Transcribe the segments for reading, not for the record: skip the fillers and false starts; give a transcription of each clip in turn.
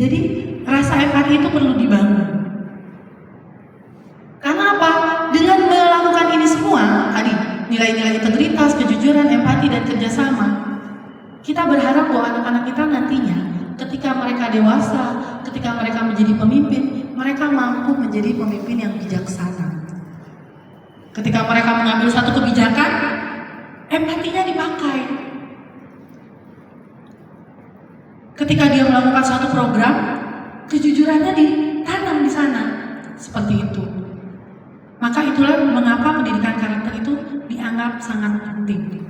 Jadi rasa empati itu perlu dibangun. Karena apa? Dengan melakukan ini semua, tadi nilai-nilai integritas, kejujuran, empati, dan kerjasama, kita berharap bahwa anak-anak kita nantinya ketika mereka dewasa, ketika mereka menjadi pemimpin, mereka mampu menjadi pemimpin yang bijaksana. Ketika mereka mengambil satu kebijakan, empatinya dipakai. Ketika dia melakukan suatu program, kejujurannya ditanam di sana. Seperti itu. Maka itulah mengapa pendidikan karakter itu dianggap sangat penting.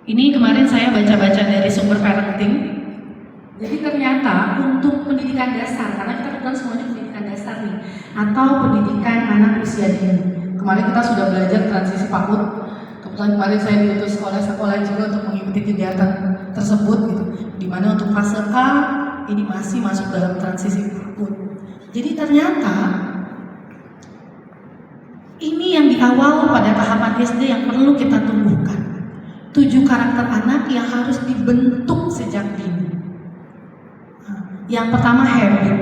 Ini kemarin saya baca-baca dari sumber parenting. Jadi ternyata untuk pendidikan dasar, karena kita kebetulan semuanya pendidikan dasar nih, atau pendidikan anak usia dini. Kemarin kita sudah belajar transisi PAUD. Kebetulan kemarin saya diutus oleh sekolah juga untuk mengikuti kegiatan tersebut, gitu. Dimana untuk fase A ini masih masuk dalam transisi PAUD. Jadi ternyata ini yang di awal pada tahapan SD yang perlu kita tumbuhkan. 7 karakter anak yang harus dibentuk sejak dini. Yang pertama habit,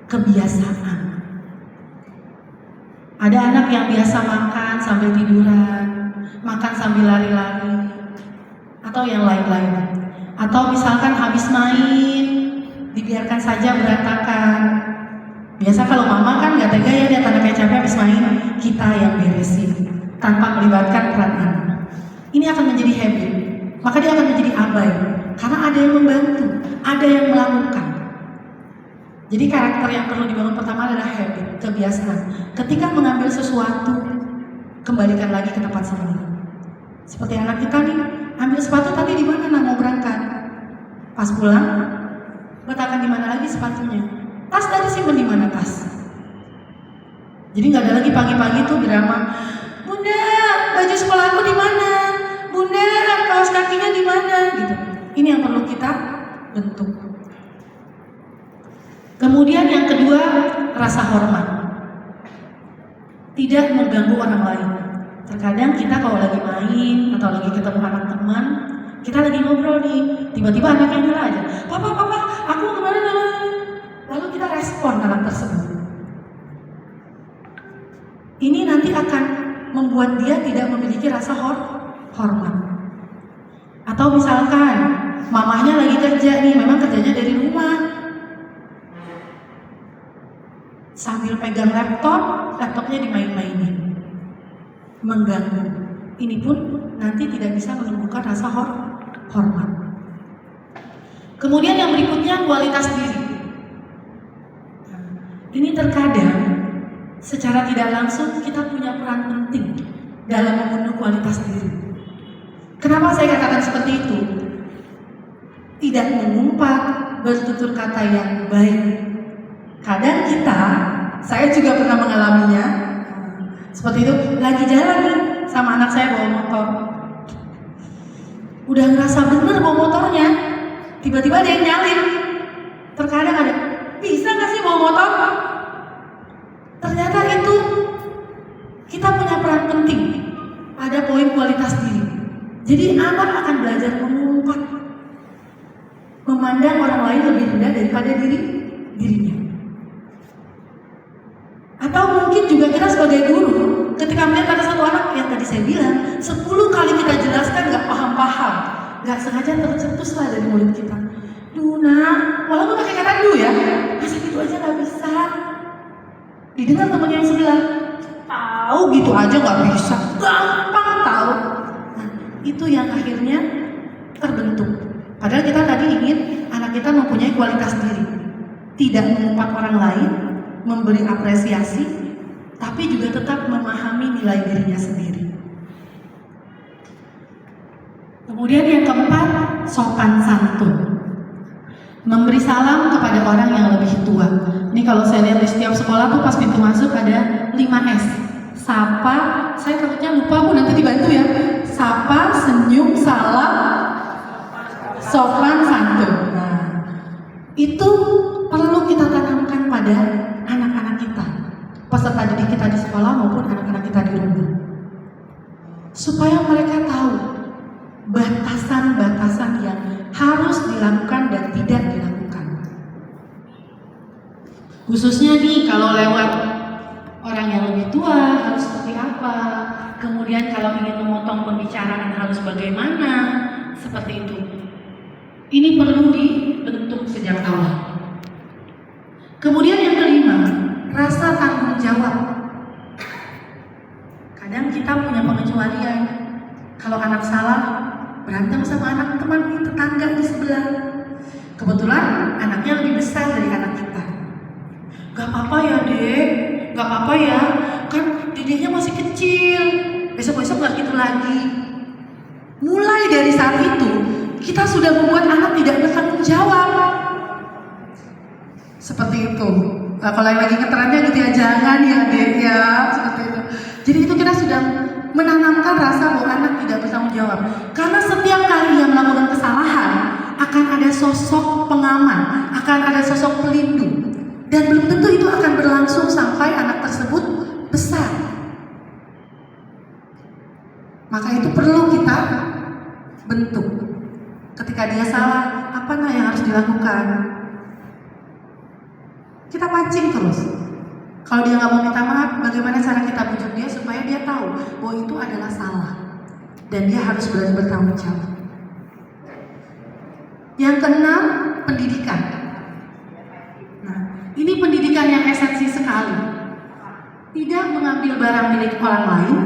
kebiasaan. Ada anak yang biasa makan sambil tiduran, makan sambil lari-lari, atau yang lain-lain. Atau misalkan habis main, dibiarkan saja berantakan. Biasa kalau mama kan gak tega ya lihat anaknya capek habis main, kita yang beresin tanpa melibatkan peran anak. Ini akan menjadi habit, maka dia akan menjadi abai karena ada yang membantu, ada yang melakukan. Jadi karakter yang perlu dibangun pertama adalah habit, kebiasaan. Ketika mengambil sesuatu, kembalikan lagi ke tempat semula. Seperti anak kita nih, ambil sepatu tadi di mana mau berangkat. Pas pulang, letakkan di mana lagi sepatunya. Tas tadi simpen di mana tas. Jadi nggak ada lagi pagi-pagi tuh drama. Bunda, baju sekolahku di mana? Bunda, kaos kakinya di mana? Gitu. Ini yang perlu kita bentuk. Kemudian yang kedua, rasa hormat. Tidak mengganggu orang lain. Terkadang kita kalau lagi main atau lagi ketemu anak teman, kita lagi ngobrol nih, tiba-tiba anaknya nyala aja. Papa, aku mau kemana? Lalu kita respon anak tersebut. Ini nanti akan membuat dia tidak memiliki rasa hormat. Atau misalkan mamahnya lagi kerja nih, memang kerjanya dari rumah, sambil pegang laptopnya dimain-mainin, mengganggu. Ini pun nanti tidak bisa menumbuhkan rasa hormat. Kemudian yang berikutnya, kualitas diri. Ini terkadang secara tidak langsung kita punya peran penting dalam membunuh kualitas diri. Kenapa saya katakan seperti itu? Tidak mengumpat, bertutur kata yang baik. Kadang kita, saya juga pernah mengalaminya, seperti itu, lagi jalan nih sama anak saya bawa motor. Udah ngerasa bener bawa motornya, tiba-tiba ada yang nyalip. Terkadang ada, bisa gak sih bawa motor? Ternyata itu kita punya peran penting pada poin kualitas diri. Jadi anak akan belajar mengumpat, memandang orang lain lebih rendah daripada dirinya. Atau mungkin juga kita sebagai guru, ketika melihat ada satu anak yang tadi saya bilang 10 kali kita jelaskan gak paham-paham, gak sengaja tercetus lah dari mulut kita. Duh nak, walaupun pakai kata du ya, masa gitu aja gak bisa. Didengar temennya yang sebelah, tahu gitu aja gak bisa, gampang tahu. Nah, itu yang akhirnya terbentuk. Padahal kita tadi ingin anak kita mempunyai kualitas diri, tidak mengumpat orang lain, memberi apresiasi, tapi juga tetap memahami nilai dirinya sendiri. Kemudian yang keempat, sopan santun. Memberi salam kepada orang yang lebih tua. Ini kalau saya lihat di setiap sekolah tuh pas pintu masuk ada 5S. Sapa, saya takutnya lupa Bu, nanti dibantu ya. Sapa, senyum, salam, sopan santun. Nah, itu perlu kita tanamkan pada anak-anak kita, peserta didik kita di sekolah maupun anak-anak kita di rumah, supaya mereka tahu batasan Khususnya nih kalau lewat orang yang lebih tua harus seperti apa, kemudian kalau ingin memotong pembicaraan harus bagaimana, seperti itu. Ini perlu dibentuk sejak awal. Kemudian yang kelima, rasa tanggung jawab. Kadang kita punya pengecualian. Kalau anak salah, berantem sama anak teman tetangga di sebelah. Kebetulan anaknya lebih besar dari anak kita. Gak apa-apa ya dek, gak apa-apa ya, kan dedeknya masih kecil. Besok-besok gak gitu lagi. Mulai dari saat itu, kita sudah membuat anak tidak bertanggung jawab. Seperti itu. Nah, kalau yang lagi ngetrennya gitu ya, jangan ya dek ya, seperti itu. Jadi itu kita sudah menanamkan rasa bahwa anak tidak bertanggung jawab. Karena setiap kali yang melakukan kesalahan, akan ada sosok pengaman, akan ada sosok pelindung. Dan belum tentu itu akan berlangsung sampai anak tersebut besar. Maka itu perlu kita bentuk. Ketika dia salah, apa yang harus dilakukan? Kita pancing terus. Kalau dia nggak mau minta maaf, bagaimana cara kita bujuk dia supaya dia tahu bahwa itu adalah salah dan dia harus berani bertanggung jawab. Yang keenam, pendidikan. Nah, ini pendidikan yang esensi sekali. Tidak mengambil barang milik orang lain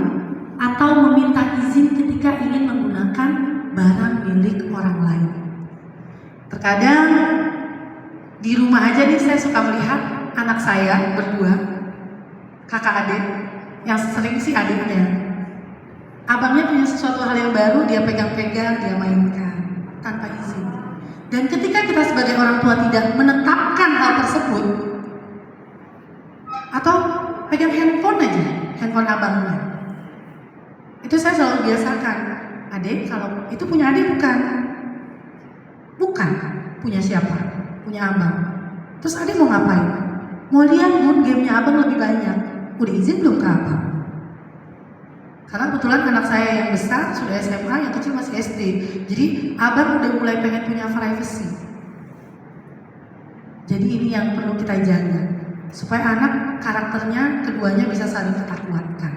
atau meminta izin ketika ingin menggunakan barang milik orang lain. Terkadang di rumah aja nih saya suka melihat anak saya berdua, kakak adik, yang sering sih adiknya. Abangnya punya sesuatu hal yang baru, dia pegang-pegang, dia mainkan tanpa izin. Dan ketika kita sebagai orang tua tidak menetapkan hal tersebut, atau pegang handphone aja, handphone abangnya, itu saya selalu biasakan, adik kalau itu punya adik bukan? Bukan, punya siapa? Punya abang. Terus adik mau ngapain? Mau lihat gamenya abang lebih banyak. Udah izin belum ke abang? Karena kebetulan anak saya yang besar sudah SMA, yang kecil masih SD. Jadi abang udah mulai pengen punya privacy. Jadi ini yang perlu kita jaga, supaya anak karakternya keduanya bisa saling kita kuatkan.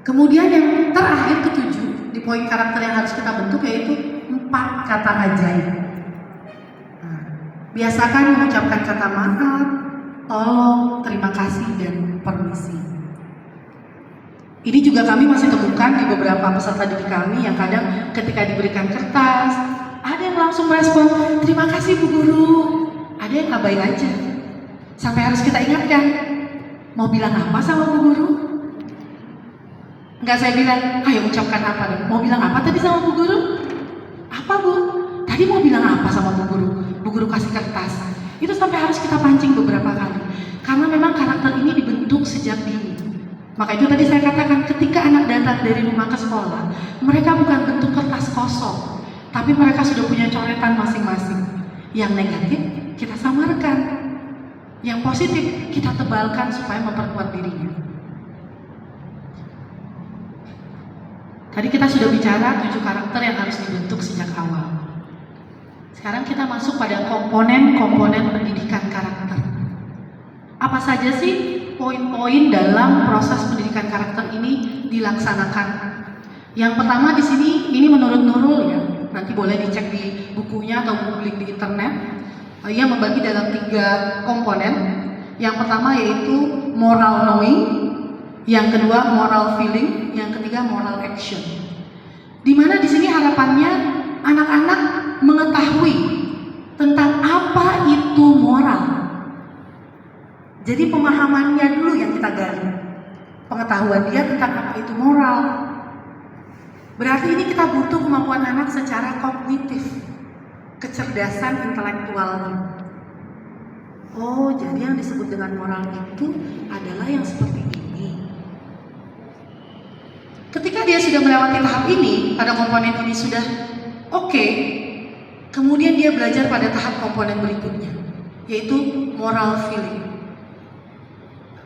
Kemudian yang terakhir ketujuh di poin karakter yang harus kita bentuk yaitu 4 kata ajaib. Nah, biasakan mengucapkan kata maaf, tolong, terima kasih, dan permisi. Ini juga kami masih temukan di beberapa peserta didik kami yang kadang ketika diberikan kertas, ada yang langsung merespon, terima kasih Bu Guru. Ada yang abai aja. Sampai harus kita ingatkan, mau bilang apa sama Bu Guru? Enggak, saya bilang, ayo ucapkan apa dong. Mau bilang apa tadi sama Bu Guru? Apa Bu? Tadi mau bilang apa sama Bu Guru? Bu Guru kasih kertas. Itu sampai harus kita pancing beberapa kali. Karena memang karakter ini dibentuk sejak dini. Maka itu tadi saya katakan, ketika anak datang dari rumah ke sekolah, mereka bukan bentuk kertas kosong, tapi mereka sudah punya coretan masing-masing. Yang negatif kita samarkan, yang positif kita tebalkan supaya memperkuat dirinya. Tadi kita sudah bicara 7 karakter yang harus dibentuk sejak awal. Sekarang kita masuk pada komponen-komponen pendidikan karakter. Apa saja sih poin-poin dalam proses pendidikan karakter ini dilaksanakan? Yang pertama di sini, ini menurut Nurul ya, nanti boleh dicek di bukunya atau googling di internet. Ia membagi dalam 3 komponen. Yang pertama yaitu moral knowing, yang kedua moral feeling, yang ketiga moral action. Dimana di sini harapannya anak-anak mengetahui tentang apa itu moral. Jadi pemahamannya dulu yang kita gali, pengetahuan dia tentang apa itu moral. Berarti ini kita butuh kemampuan anak secara kognitif, kecerdasan intelektualnya. Oh, jadi yang disebut dengan moral itu adalah yang seperti ini. Ketika dia sudah melewati tahap ini, pada komponen ini sudah oke, kemudian dia belajar pada tahap komponen berikutnya, yaitu moral feeling.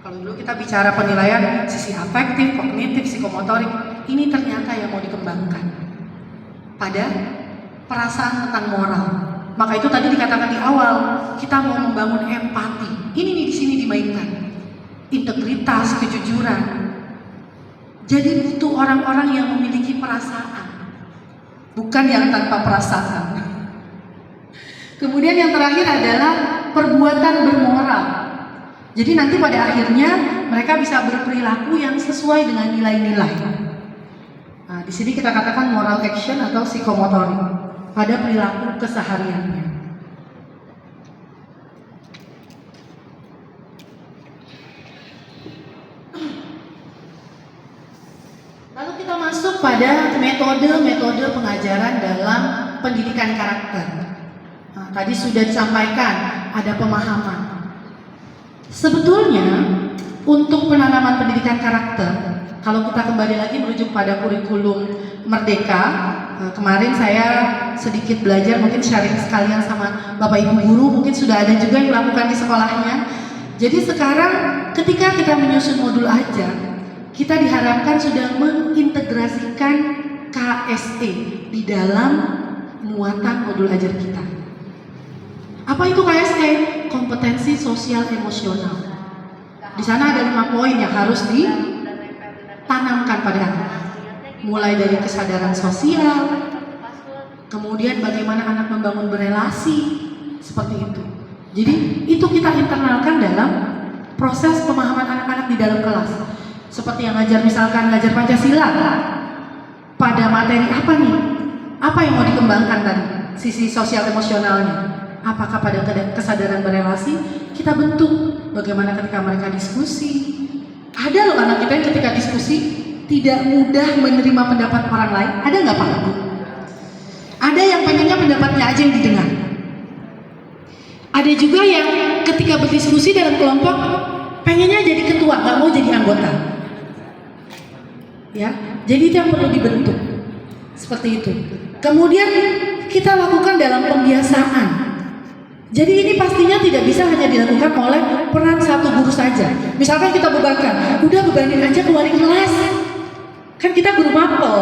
Kalau dulu kita bicara penilaian sisi afektif, kognitif, psikomotorik, ini ternyata yang mau dikembangkan pada perasaan tentang moral. Maka itu tadi dikatakan di awal, kita mau membangun empati. Ini nih di sini dimainkan. Integritas, kejujuran. Jadi butuh orang-orang yang memiliki perasaan, bukan yang tanpa perasaan. Kemudian yang terakhir adalah perbuatan bermoral. Jadi nanti pada akhirnya mereka bisa berperilaku yang sesuai dengan nilai-nilai. Nah, di sini kita katakan moral action atau psikomotorik pada perilaku kesehariannya. Lalu kita masuk pada metode-metode pengajaran dalam pendidikan karakter. Nah, tadi sudah disampaikan ada pemahaman. Sebetulnya untuk penanaman pendidikan karakter, kalau kita kembali lagi merujuk pada kurikulum Merdeka, kemarin saya sedikit belajar, mungkin sharing sekalian sama Bapak Ibu guru, mungkin sudah ada juga yang melakukan di sekolahnya. Jadi sekarang ketika kita menyusun modul ajar, kita diharapkan sudah mengintegrasikan KSE di dalam muatan modul ajar kita. Apa itu KSE? Kompetensi sosial emosional. Di sana ada 5 poin yang harus ditanamkan pada anak. Mulai dari kesadaran sosial, kemudian bagaimana anak membangun berelasi, seperti itu. Jadi itu kita internalkan dalam proses pemahaman anak-anak di dalam kelas. Seperti yang misalkan ngajar Pancasila, pada materi apa nih? Apa yang mau dikembangkan tadi? Sisi sosial emosionalnya. Apakah pada kesadaran berelasi kita bentuk bagaimana ketika mereka diskusi. Ada loh anak kita yang ketika diskusi tidak mudah menerima pendapat orang lain. Ada nggak Pak Ibu? Ada yang pengennya pendapatnya aja yang didengar. Ada juga yang ketika berdiskusi dalam kelompok pengennya jadi ketua, nggak mau jadi anggota. Ya, jadi itu yang perlu dibentuk seperti itu. Kemudian kita lakukan dalam pembiasaan. Jadi ini pastinya tidak bisa hanya dilakukan oleh peran satu guru saja. Misalkan kita bebankan, udah bebanin aja ke wali kelas. Kan kita guru mapel,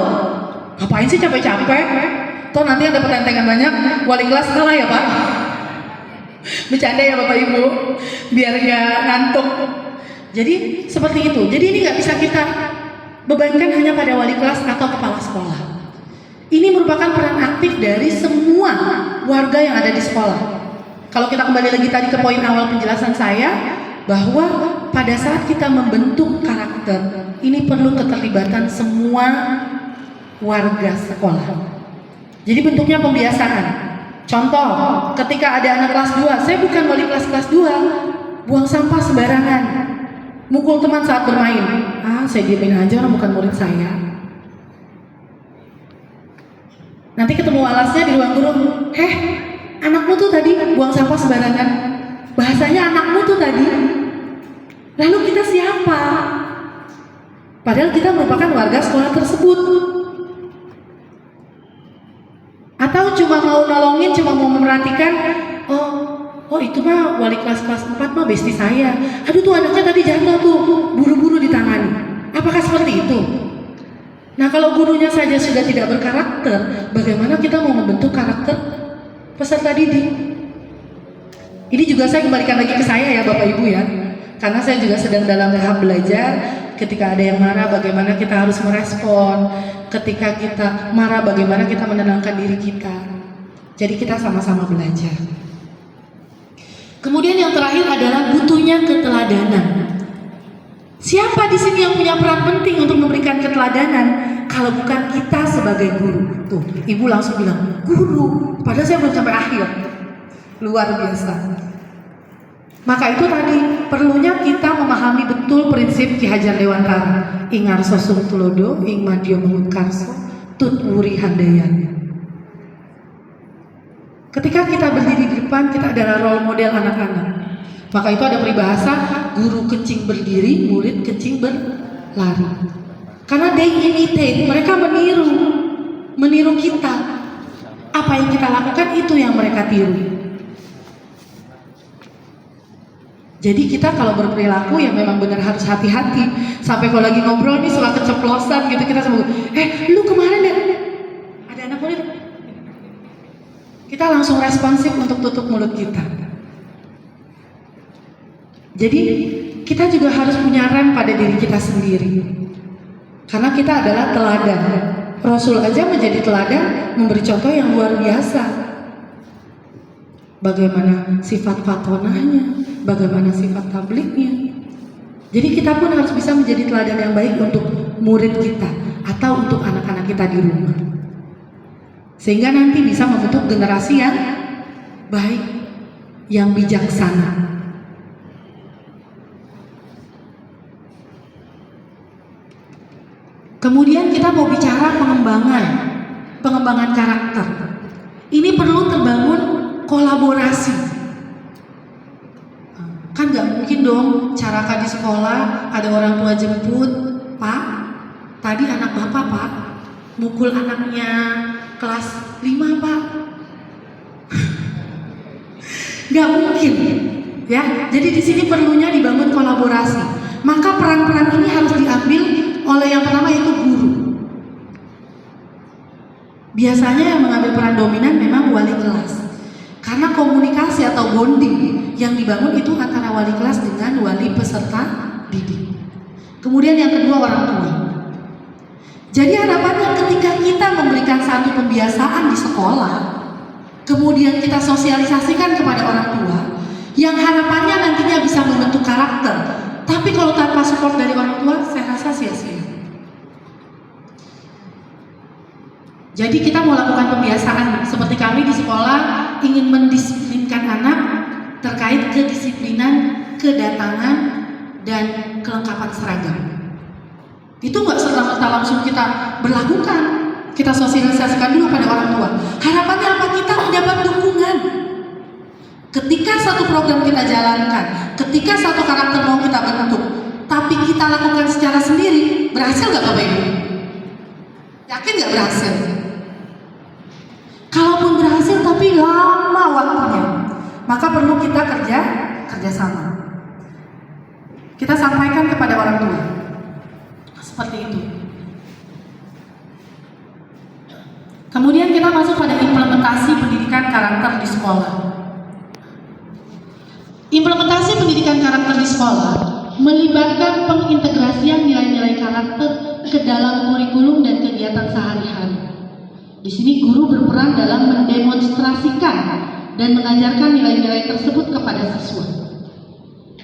ngapain sih capek-capek? Toh nanti yang dapat tentengan banyak, wali kelas kalah ya Pak. Bercanda ya Bapak Ibu, biar nggak ngantuk. Jadi seperti itu. Jadi ini nggak bisa kita bebankan hanya pada wali kelas atau kepala sekolah. Ini merupakan peran aktif dari semua warga yang ada di sekolah. Kalau kita kembali lagi tadi ke poin awal penjelasan saya, bahwa pada saat kita membentuk karakter, ini perlu keterlibatan semua warga sekolah. Jadi bentuknya pembiasaan. Contoh, ketika ada anak kelas 2, saya bukan wali kelas 2, buang sampah sembarangan, mukul teman saat bermain. Saya diemin aja, orang bukan murid saya. Nanti ketemu alasnya di ruang guru, anakmu tuh tadi buang sampah sembarangan. Bahasanya anakmu tuh tadi. Lalu kita siapa? Padahal kita merupakan warga sekolah tersebut. Atau cuma mau nolongin, cuma mau memerhatikan, oh itu mah wali kelas 4 mah bestie saya. Aduh tuh anaknya tadi jatuh tuh, buru-buru ditangani. Apakah seperti itu? Nah kalau gurunya saja sudah tidak berkarakter, bagaimana kita mau membentuk karakter peserta didik? Ini juga saya kembalikan lagi ke saya ya Bapak Ibu ya, karena saya juga sedang dalam tahap belajar. Ketika ada yang marah, bagaimana kita harus merespon. Ketika kita marah, bagaimana kita menenangkan diri kita. Jadi kita sama-sama belajar. Kemudian yang terakhir adalah butuhnya keteladanan. Siapa di sini yang punya peran penting untuk memberikan keteladanan? Kalau bukan kita sebagai guru. Tuh, Ibu langsung bilang, guru. Padahal saya belum sampai akhir. Luar biasa. Maka itu tadi, perlunya kita memahami betul prinsip Ki Hajar Dewantara. Ingar sosum tulodo, ing madya mengut karso, tut wuri handayani. Ketika kita berdiri di depan, kita adalah role model anak-anak. Maka itu ada peribahasa, guru kecing berdiri, murid kecing berlari. Karena they imitate, mereka meniru kita. Apa yang kita lakukan itu yang mereka tiru. Jadi kita kalau berperilaku ya memang benar harus hati-hati. Sampai kalau lagi ngobrol nih suka keceplosan gitu, kita sama lu kemarin ya ada anak murid. Kita kita langsung responsif untuk tutup mulut kita. Jadi kita juga harus punya rem pada diri kita sendiri. Karena kita adalah teladan. Rasul aja menjadi teladan, memberi contoh yang luar biasa. Bagaimana sifat fatonahnya, bagaimana sifat tabliknya. Jadi kita pun harus bisa menjadi teladan yang baik untuk murid kita atau untuk anak-anak kita di rumah. Sehingga nanti bisa membentuk generasi yang baik, yang bijaksana. Kemudian kita mau bicara pengembangan karakter. Ini perlu terbangun kolaborasi. Kan gak mungkin dong cara di sekolah ada orang tua jemput, Pak, tadi anak Bapak, Pak, mukul anaknya kelas 5, Pak. Gak mungkin, ya. Jadi di sini perlunya dibangun kolaborasi. Maka peran-peran ini harus diambil oleh yang pertama yaitu guru. Biasanya yang mengambil peran dominan memang wali kelas. Karena komunikasi atau bonding yang dibangun itu antara wali kelas dengan wali peserta didik. Kemudian yang kedua orang tua. Jadi harapannya ketika kita memberikan satu pembiasaan di sekolah, kemudian kita sosialisasikan kepada orang tua, yang harapannya nantinya bisa membentuk karakter. Tapi kalau tanpa support dari orang tua, saya rasa sia-sia. Jadi kita mau lakukan pembiasaan seperti kami di sekolah ingin mendisiplinkan anak terkait kedisiplinan, kedatangan, dan kelengkapan seragam. Itu nggak serta-merta langsung kita berlakukan, kita sosialisasikan dulu pada orang tua. Harapannya apa? Kita mendapat dukungan. Ketika satu program kita jalankan, ketika satu karakter mau kita bentuk, tapi kita lakukan secara sendiri, berhasil nggak Bapak Ibu? Yakin nggak berhasil? Kalaupun berhasil tapi lama waktunya, maka perlu kita kerjasama. Kita sampaikan kepada orang tua, seperti itu. Kemudian kita masuk pada implementasi pendidikan karakter di sekolah. Implementasi pendidikan karakter di sekolah melibatkan pengintegrasian nilai-nilai karakter ke dalam kurikulum dan kegiatan sehari-hari. Di sini guru berperan dalam mendemonstrasikan dan mengajarkan nilai-nilai tersebut kepada siswa.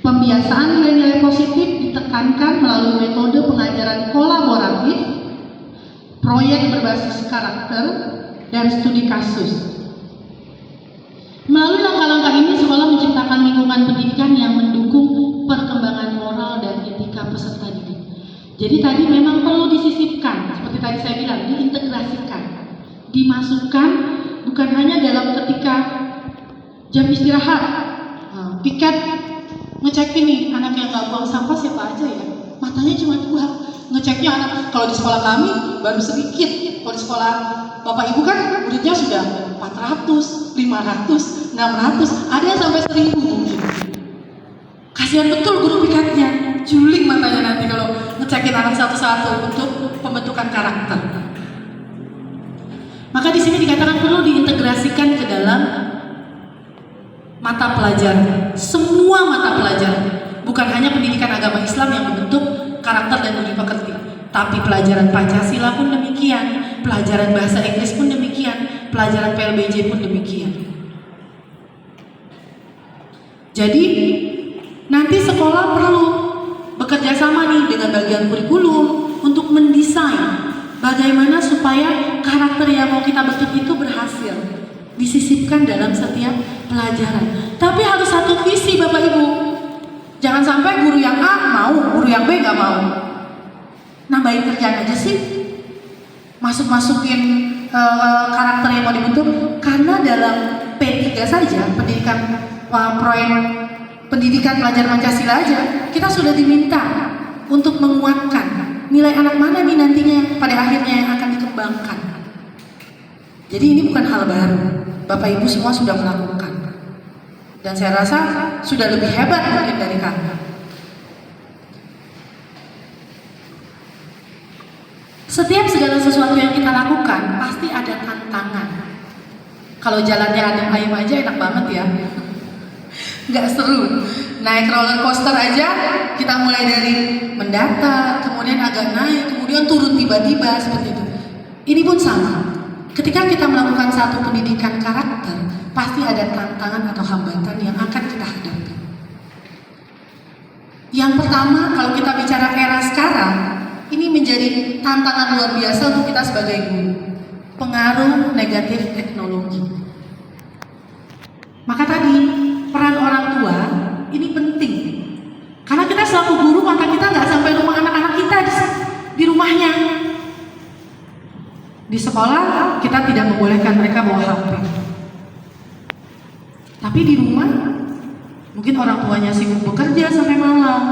Pembiasaan nilai-nilai positif ditekankan melalui metode pengajaran kolaboratif, proyek berbasis karakter, dan studi kasus. Melalui langkah-langkah ini, sekolah menciptakan lingkungan pendidikan yang mendukung perkembangan moral dan etika peserta didik. Jadi tadi memang perlu disisipkan, seperti tadi saya bilang, diintegrasikan, dimasukkan bukan hanya dalam ketika jam istirahat, piket ngecek ini anak yang nggak buang sampah siapa aja ya, matanya cuma 2, ngeceknya anak. Kalau di sekolah kami baru sedikit, kalau di sekolah Bapak Ibu kan muridnya sudah 400, 500, 600, ada yang sampai 1000 mungkin. Kasihan betul guru pikatnya, juling matanya nanti kalau ngecekin anak satu-satu untuk pembentukan karakter. Maka di sini dikatakan perlu diintegrasikan ke dalam mata pelajaran, semua mata pelajaran, bukan hanya pendidikan agama Islam yang membentuk karakter dan budi pekerti, tapi pelajaran Pancasila pun demikian, pelajaran bahasa Inggris pun demikian, pelajaran PLBJ pun demikian. Jadi nanti sekolah perlu bekerja sama nih dengan bagian kurikulum untuk mendesain bagaimana supaya karakter yang mau kita bentuk itu berhasil disisipkan dalam setiap pelajaran. Tapi harus satu visi Bapak Ibu. Jangan sampai guru yang A mau, guru yang B gak mau. Nambahin kerjaan aja sih, masukin karakter yang mau dibentuk. Karena dalam P3 saja, proyek pendidikan pelajaran Pancasila aja, kita sudah diminta untuk menguatkan nilai anak mana nih nantinya pada akhirnya yang akan dikembangkan. Jadi ini bukan hal baru, Bapak Ibu semua sudah melakukan, dan saya rasa sudah lebih hebat mungkin dari kami. Setiap segala sesuatu yang kita lakukan pasti ada tantangan. Kalau jalannya adem ayem aja enak banget ya. Nggak seru. Naik roller coaster aja kita mulai dari mendatar, kemudian agak naik, kemudian turun tiba-tiba seperti itu. Ini pun sama. Ketika kita melakukan satu pendidikan karakter, pasti ada tantangan atau hambatan yang akan kita hadapi. Yang pertama, kalau kita bicara era sekarang, ini menjadi tantangan luar biasa untuk kita sebagai guru. Pengaruh negatif teknologi. Maka tadi peran orang tua ini penting, karena kita selaku guru maka kita nggak sampai rumah anak-anak kita di rumahnya. Di sekolah kita tidak membolehkan mereka bawa HP, tapi di rumah mungkin orang tuanya sibuk bekerja sampai malam,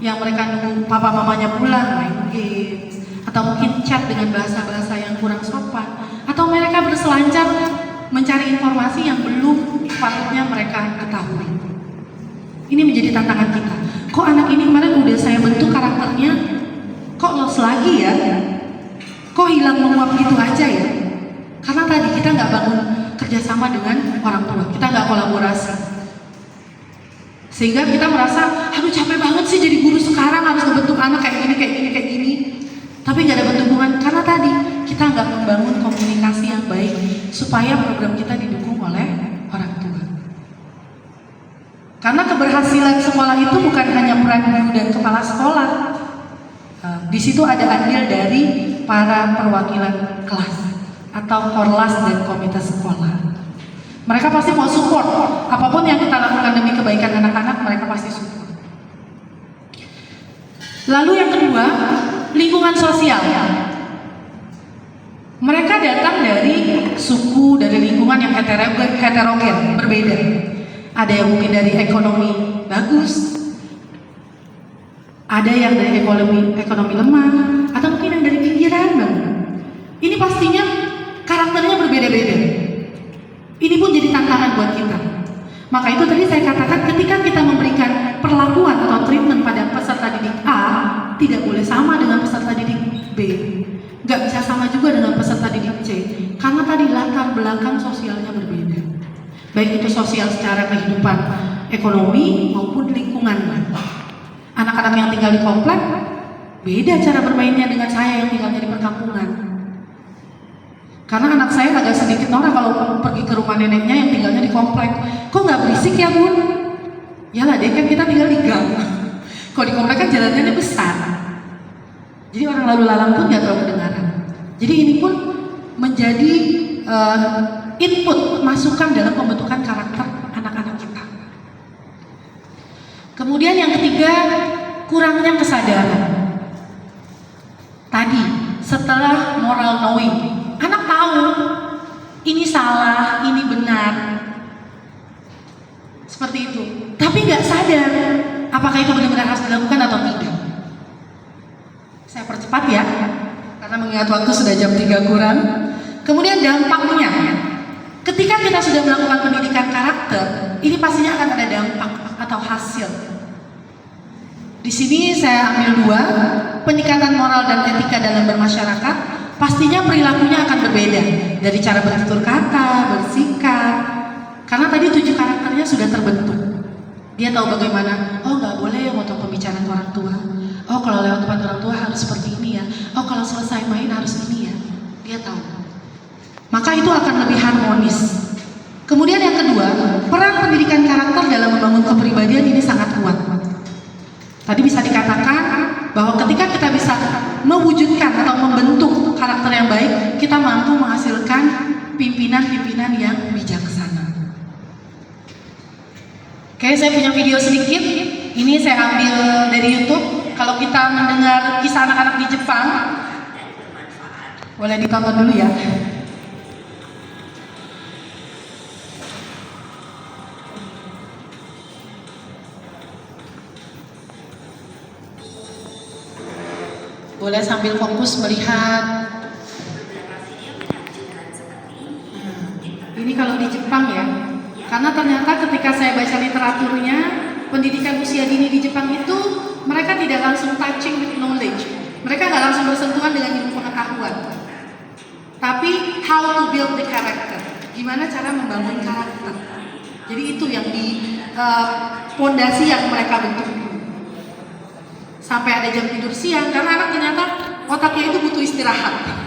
yang mereka nunggu papa mamanya pulang main games, atau mungkin chat dengan bahasa-bahasa yang kurang sopan, atau mereka berselancar mencari informasi yang belum patutnya mereka ketahui. Ini menjadi tantangan kita. Kok anak ini kemarin udah saya bentuk karakternya, kok los lagi ya? Kok hilang menguap gitu aja ya? Karena tadi kita nggak bangun kerjasama dengan orang tua, kita nggak kolaborasi, sehingga kita merasa, aduh capek banget sih jadi guru sekarang, harus ngebentuk anak kayak gini, tapi nggak dapat dukungan karena tadi kita nggak membangun komunikasi yang baik supaya program kita didukung oleh orang tua. Karena keberhasilan sekolah itu bukan hanya peran guru dan kepala sekolah. Di situ ada andil dari para perwakilan kelas atau korlas dan komite sekolah. Mereka pasti mau support apapun yang kita lakukan demi kebaikan anak-anak, mereka pasti support. Lalu yang kedua, lingkungan sosial. Mereka datang dari suku, dari lingkungan yang heterogen, berbeda. Ada yang mungkin dari ekonomi bagus, ada yang dari ekonomi lemah, atau mungkin yang dari pinggiran banget. Ini pastinya karakternya berbeda-beda. Ini pun jadi tantangan buat kita. Maka itu tadi saya katakan, ketika kita memberikan perlakuan atau treatment pada peserta didik A, tidak boleh sama dengan peserta didik B. Gak bisa sama juga dengan peserta didik C, karena tadi latar belakang sosialnya berbeda. Baik itu sosial secara kehidupan ekonomi maupun lingkungan. Anak-anak yang tinggal di komplek beda cara bermainnya dengan saya yang tinggalnya di perkampungan. Karena anak saya agak sedikit norak kalau pergi ke rumah neneknya yang tinggalnya di komplek. Kok nggak berisik ya bun? Yalah deh, kan kita tinggal di gang. Kalau di komplek kan jalannya besar, jadi orang lalu lalang pun nggak terlalu kedengaran. Jadi ini pun menjadi input, masukan dalam pembentukan karakter anak-anak kita. Kemudian yang ketiga, kurangnya kesadaran. Tadi setelah moral knowing, anak tahu ini salah, ini benar, seperti itu. Tapi nggak sadar apakah itu benar-benar harus dilakukan atau tidak. Saya percepat ya, karena mengingat waktu sudah jam 3 kurang. Kemudian dampaknya, ketika kita sudah melakukan pendidikan karakter, ini pastinya akan ada dampak atau hasil. Di sini saya ambil 2, peningkatan moral dan etika dalam bermasyarakat. Pastinya perilakunya akan berbeda, dari cara bertutur kata, bersikap. Karena tadi 7 karakternya sudah terbentuk. Dia tahu bagaimana, oh nggak boleh ya waktu pembicaraan orang tua. Oh kalau lewat depan orang tua harus seperti ini ya. Oh kalau selesai main harus ini ya. Dia tahu. Maka itu akan lebih harmonis. Kemudian yang kedua, peran pendidikan karakter dalam membangun kepribadian ini sangat kuat. Tadi bisa dikatakan bahwa ketika kita bisa mewujudkan atau membentuk karakter yang baik, kita mampu menghasilkan pimpinan-pimpinan yang bijaksana. Oke, saya punya video sedikit. Ini saya ambil dari YouTube. Kalau kita mendengar kisah anak-anak di Jepang, boleh ditonton dulu ya. Boleh sambil fokus melihat. Ini kalau di Jepang ya. Karena ternyata ketika saya baca literaturnya, pendidikan usia dini di Jepang itu mereka tidak langsung touching with knowledge. Mereka nggak langsung bersentuhan dengan ilmu pengetahuan. Tapi how to build the character. Gimana cara membangun karakter. Jadi itu yang di fondasi yang mereka bentuk. Sampai ada jam tidur siang karena anak ternyata otaknya itu butuh istirahat.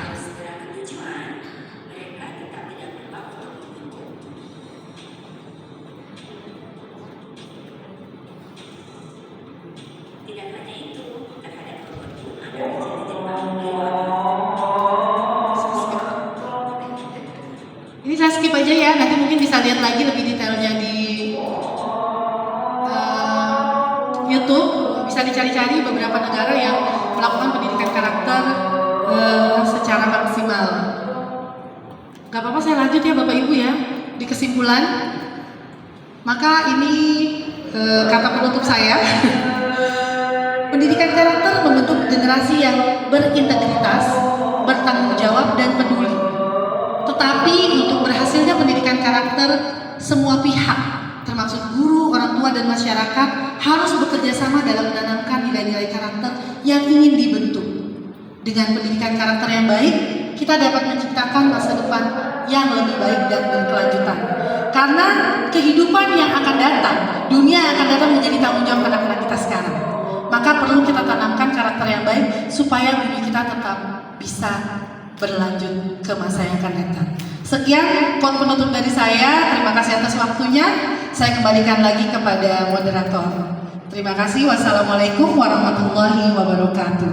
Ini saya skip aja ya, nanti mungkin bisa lihat lagi lebih detailnya di YouTube. Bisa dicari-cari beberapa negara yang melakukan pendidikan karakter secara maksimal. Gak apa-apa, saya lanjut ya Bapak Ibu ya. Di kesimpulan, maka ini kata penutup saya. Pendidikan karakter membentuk generasi yang berintegritas, bertanggung jawab dan peduli. Tetapi untuk berhasilnya pendidikan karakter, semua pihak, termasuk guru, orang tua dan masyarakat, harus bekerja sama dalam menanamkan nilai-nilai karakter yang ingin dibentuk. Dengan pendidikan karakter yang baik, kita dapat menciptakan masa depan yang lebih baik dan berkelanjutan. Karena kehidupan yang akan datang, dunia yang akan datang menjadi tanggung jawab anak-anak kita sekarang. Maka perlu kita tanamkan karakter yang baik supaya bumi kita tetap bisa berlanjut ke masa yang akan datang. Sekian quote penutup dari saya. Terima kasih atas waktunya. Saya kembalikan lagi kepada moderator. Terima kasih. Wassalamualaikum warahmatullahi wabarakatuh.